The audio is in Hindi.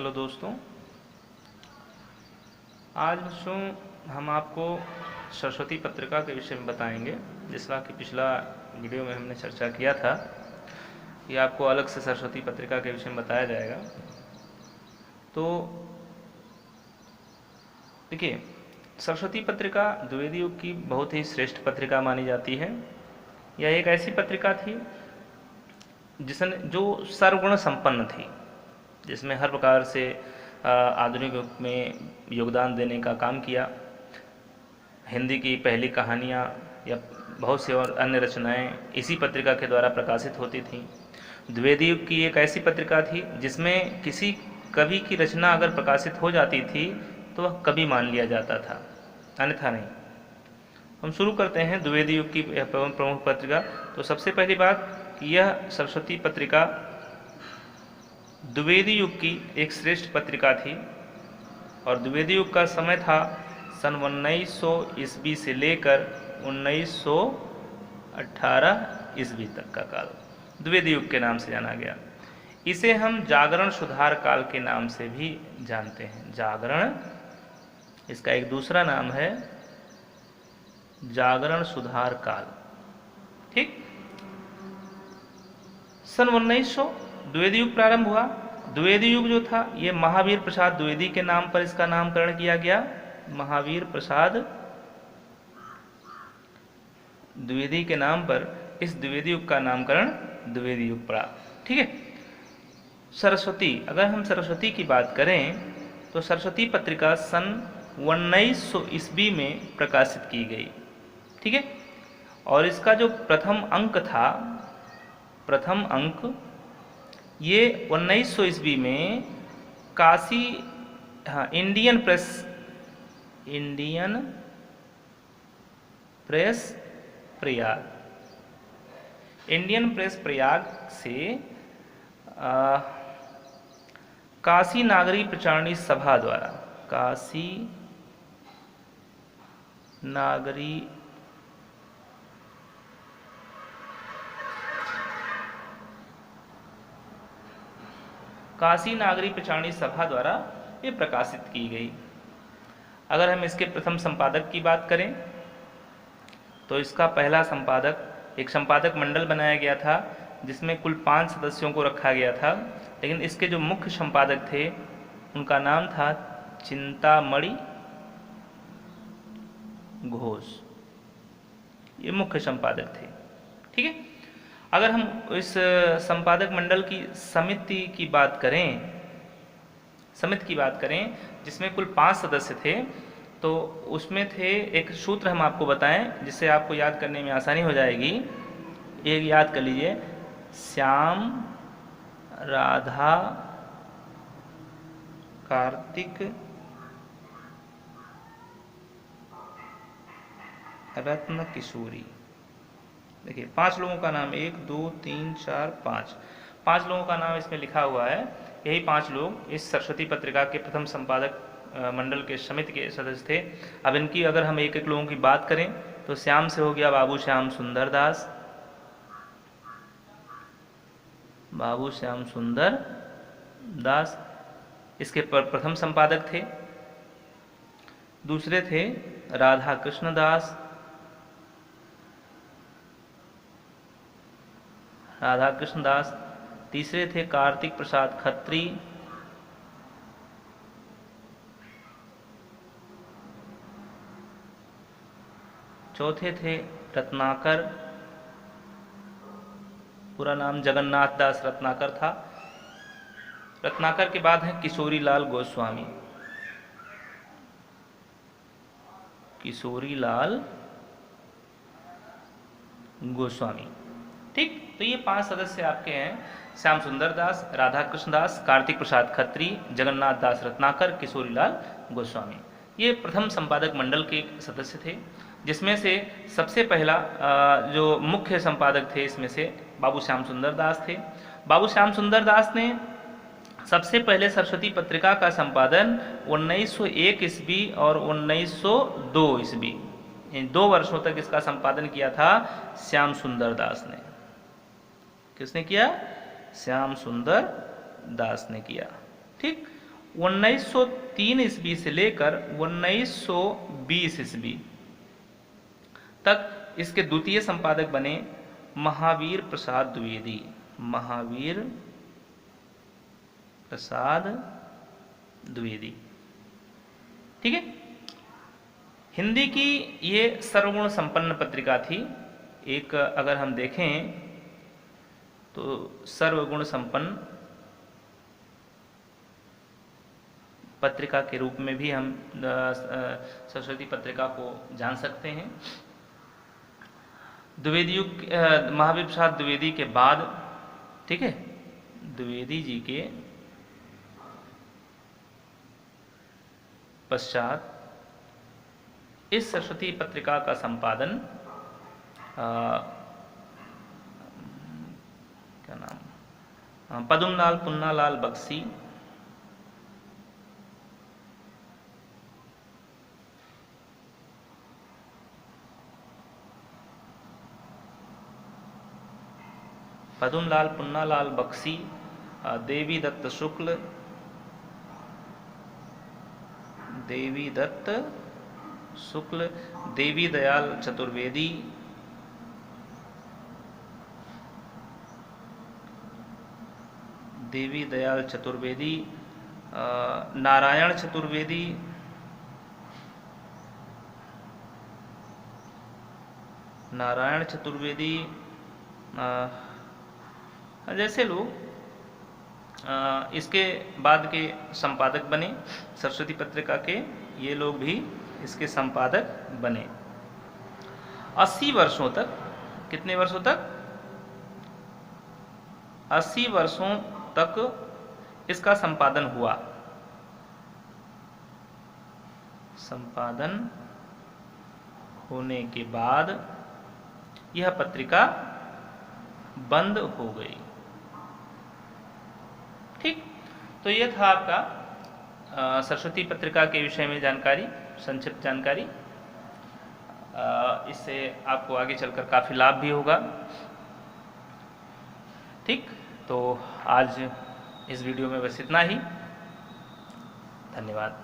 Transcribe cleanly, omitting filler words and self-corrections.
हेलो दोस्तों, आज बच्चों हम आपको सरस्वती पत्रिका के विषय में बताएंगे। जिसका कि पिछला वीडियो में हमने चर्चा किया था कि आपको अलग से सरस्वती पत्रिका के विषय में बताया जाएगा। तो देखिए, सरस्वती पत्रिका द्विवेदी युग की बहुत ही श्रेष्ठ पत्रिका मानी जाती है। यह एक ऐसी पत्रिका थी जो सर्वगुण संपन्न थी, जिसमें हर प्रकार से आधुनिक युग में योगदान देने का काम किया। हिंदी की पहली कहानियाँ या बहुत सी और अन्य रचनाएं इसी पत्रिका के द्वारा प्रकाशित होती थीं। द्विवेदी युग की एक ऐसी पत्रिका थी जिसमें किसी कवि की रचना अगर प्रकाशित हो जाती थी तो वह कवि मान लिया जाता था, अन्यथा नहीं। हम शुरू करते हैं द्विवेदी युग की प्रमुख पत्रिका। तो सबसे पहली बात कि यह सरस्वती पत्रिका द्विवेदी युग की एक श्रेष्ठ पत्रिका थी और द्विवेदी युग का समय था सन 1900 ईस्वी से लेकर 1918 ईस्वी तक का काल द्विवेदी युग के नाम से जाना गया। इसे हम जागरण सुधार काल के नाम से भी जानते हैं। जागरण, इसका एक दूसरा नाम है जागरण सुधार काल। ठीक, सन 1900 द्विवेदी युग प्रारंभ हुआ। द्विवेदी युग जो था ये महावीर प्रसाद द्विवेदी के नाम पर इसका नामकरण किया गया। महावीर प्रसाद द्विवेदी के नाम पर इस द्विवेदी युग का नामकरण द्विवेदी युग पड़ा। ठीक है। सरस्वती, अगर हम सरस्वती की बात करें तो सरस्वती पत्रिका सन 1900 ईस्वी में प्रकाशित की गई। ठीक है। और इसका जो प्रथम अंक था, प्रथम अंक ये 1900 ईस्वी में काशी, इंडियन प्रेस प्रयाग से काशी नागरी प्रचारणी सभा द्वारा, काशी नागरी प्रचारणी सभा द्वारा ये प्रकाशित की गई। अगर हम इसके प्रथम संपादक की बात करें तो इसका पहला संपादक, एक संपादक मंडल बनाया गया था जिसमें कुल 5 सदस्यों को रखा गया था। लेकिन इसके जो मुख्य संपादक थे उनका नाम था चिंतामणि घोष। ये मुख्य संपादक थे। ठीक है। अगर हम इस संपादक मंडल की समिति की बात करें जिसमें कुल 5 सदस्य थे, तो उसमें थे, एक सूत्र हम आपको बताएं जिससे आपको याद करने में आसानी हो जाएगी। एक याद कर लीजिए, श्याम, राधा, कार्तिक, रत्न, किशोरी। देखिए 5 लोगों का नाम, 1 2 3 4 5 लोगों का नाम इसमें लिखा हुआ है। यही 5 लोग इस सरस्वती पत्रिका के प्रथम संपादक मंडल के समिति के सदस्य थे। अब इनकी अगर हम एक एक लोगों की बात करें तो श्याम से हो गया बाबू श्याम सुंदर दास, इसके प्रथम संपादक थे। दूसरे थे राधा कृष्ण दास। तीसरे थे कार्तिक प्रसाद खत्री। चौथे थे रत्नाकर, पूरा नाम जगन्नाथ दास रत्नाकर था। रत्नाकर के बाद है किशोरी लाल गोस्वामी। ठीक, तो ये 5 सदस्य आपके हैं, श्याम सुंदर दास, राधा कृष्ण दास, कार्तिक प्रसाद खत्री, जगन्नाथ दास रत्नाकर, किशोरी लाल गोस्वामी। ये प्रथम संपादक मंडल के सदस्य थे, जिसमें से सबसे पहला जो मुख्य संपादक थे इसमें से बाबू श्याम सुंदर दास थे। बाबू श्याम सुंदर दास ने सबसे पहले सरस्वती पत्रिका का संपादन 1901 ईस्वी और 1902 ईस्वी, इन 2 वर्षों तक इसका संपादन किया था श्याम सुंदर दास ने। किसने किया? श्याम सुंदर दास ने किया। ठीक, 1903 ईस्वी से लेकर 1920 ईस्वी तक इसके द्वितीय संपादक बने महावीर प्रसाद द्विवेदी। महावीर प्रसाद द्विवेदी, ठीक है। हिंदी की ये सर्वगुण संपन्न पत्रिका थी। एक अगर हम देखें तो सर्वगुण संपन्न पत्रिका के रूप में भी हम सरस्वती पत्रिका को जान सकते हैं। द्विवेदी युग, महावीर प्रसाद द्विवेदी के बाद, ठीक है, द्विवेदी जी के पश्चात इस सरस्वती पत्रिका का संपादन क्या नाम, पद्मलाल पुन्नालाल बख्शी, पद्मलाल पुन्नालाल बख्शी, देवी दत्त शुक्ल, देवी दत्त शुक्ल, देवी दयाल चतुर्वेदी, देवी दयाल चतुर्वेदी, नारायण चतुर्वेदी, नारायण चतुर्वेदी, जैसे लोग इसके बाद के संपादक बने सरस्वती पत्रिका के, ये लोग भी इसके संपादक बने। 80 वर्षों तक, कितने वर्षों तक? 80 वर्षों तक इसका संपादन हुआ। संपादन होने के बाद यह पत्रिका बंद हो गई। ठीक, तो यह था आपका सरस्वती पत्रिका के विषय में जानकारी, संक्षिप्त जानकारी। इससे आपको आगे चलकर काफ़ी लाभ भी होगा। ठीक, तो आज इस वीडियो में बस इतना ही। धन्यवाद।